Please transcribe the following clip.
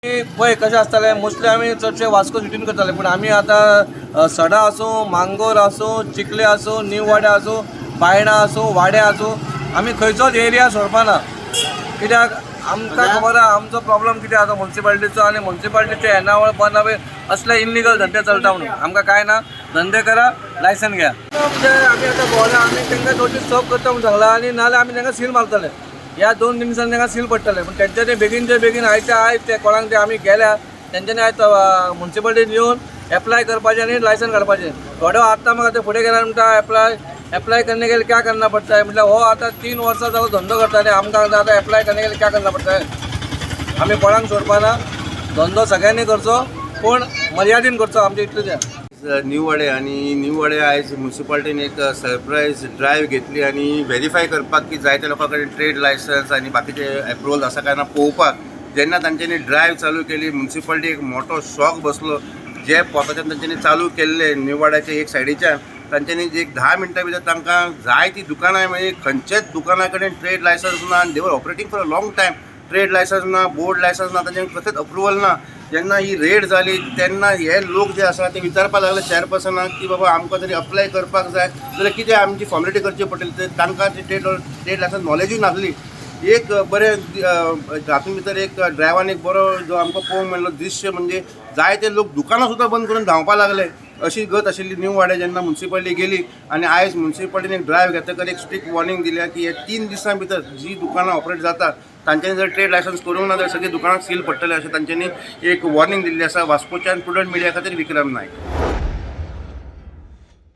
पळय कशें आसतालें मोस्टली आमी चडशे वास्को सिटीन करताले पूण आमी आतां सडा आसूं मांगोर आसूं चिखले आसूं न्यू वाड्या आसूं बायणा आसूं वाड्या आसूं आमी खंयचोच एरिया सोडपाना कित्याक आमकां खबर आहा आमचो प्रॉब्लम कितें आसा मुन्सिपाल्टीचो आनी मुन्सिपाल्टीचे येणावळ बंद हांवे असले इल्लिगल धंदे चलता म्हणून आमकां काय ना धंदे करा लायसन घ्या म्हणजे आमी आतां भोंवला आमी तांकां नोटीस सर्व करता म्हणून सांगला आनी नाल्यार आमी तांकां सील मारतले ह्या 2 दिवसांनी तांकां सील पडटले पूण तेंच्यांनी बेगीनचे बेगीन आयच्या आयज ते कोणाक ते आमी गेल्या तेंच्यांनी आयज मुन्सिपाल्टीन येवन एप्लाय करपाचें आनी लायसन काडपाचें थोडे आतां म्हाका ते फुडें गेल्यार म्हणटा अप्लाई करने के लिए क्या करना पड़ता है मतलब हो आता 3 वर्सां जालो धंदो करता आनी आमकां आतां अप्लाय करने के लिए क्या करना पड़ता है आमी कोणाक सोडपाना धंदो सगळ्यांनी करचो पूण मर्यादीन करचो आमचे इतलेंच आहे न्यू वाडे आणि न्यू वाडे आयज म्युन्सिपाल्टीन एक सरप्राईज ड्रायव्ह घेतली आणि व्हेरीफाय करपाक की जायत्या लोकां कडेन ट्रेड लायसन्स आणि बाकीचे एप्रुवल आसा काय ना पळोवपाक जेन्ना तांच्यांनी ड्रायव्ह चालू केली म्युन्सिपाल्टी एक मोठो शॉक बसलो जे पोताच्यान तांच्यांनी चालू केल्ले न्यू वाड्याचे एक सायडीच्यान तांच्यांनी एक 10 मिनटां भितर तांकां जायतीं दुकानां म्हणजे खंयचेच दुकाना कडेन ट्रेड लायसन्स ना आनी दे वर operating for a long time trade licence ना बोर्ड लायसन्स ना तांच्यांनी कसलेच अप्रुवल ना जेन्ना ही रेड जाली तेन्ना हे लोक जे आसा ते विचारपाक लागले चेअरपर्सनाक की बाबा आमकां तरी अप्लाय करपाक जाय जाल्यार कितें आमची फॉर्मेलिटी करची पडटली तांकां ती ट्रेड लायसन्स नॉलेजूय नासली एक बरें हातूंत भितर एक ड्रायव्हान एक बरो जो आमकां पळोवंक मेळ्ळो दृश्य म्हणजे जायते लोक दुकानां सुद्दां बंद करून धांवपाक लागले अशी गत आशिल्ली न्यू वाडे जेन्ना म्युन्सिपाल्टी गेली आनी आयज म्युन्सिपाल्टीन एक ड्रायव्ह घेतकर एक स्ट्रिक्ट वॉर्निंग दिल्या की हे 3 दिसां भितर जी दुकानां ऑपरेट जातात तांच्यांनी जर ट्रेड लायसन्स करूंक ना जाल्यार सगळी दुकानां सील पडटले अशें तांच्यांनी एक वॉर्निंग दिल्ली आसा वास्कोच्यान प्रुडंट मिडिया खातीर विक्रम नायक.